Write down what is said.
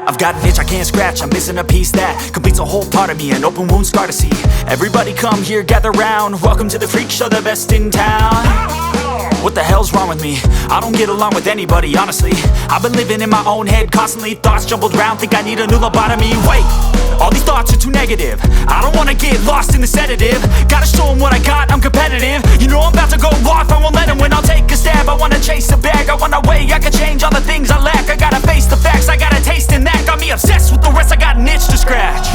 I've got an itch I can't scratch, I'm missing a piece that completes a whole part of me, an open wound scar to see. Everybody come here, gather round, welcome to the freak show, the best in town. What the hell's wrong with me? I don't get along with anybody, honestly. I've been living in my own head constantly, thoughts jumbled round, think I need a new lobotomy. Wait, all these thoughts are too negative, I don't wanna get lost in the sedative. Gotta show them what I got, I'm competitive. You know I'm about to go off, I won't let them win, I'll take a stab. I wanna chase a bag, I wanna weigh, I can change all the things I lack. I gotta face the facts, I got a taste in that. Got me obsessed with the rest, I got an itch to scratch.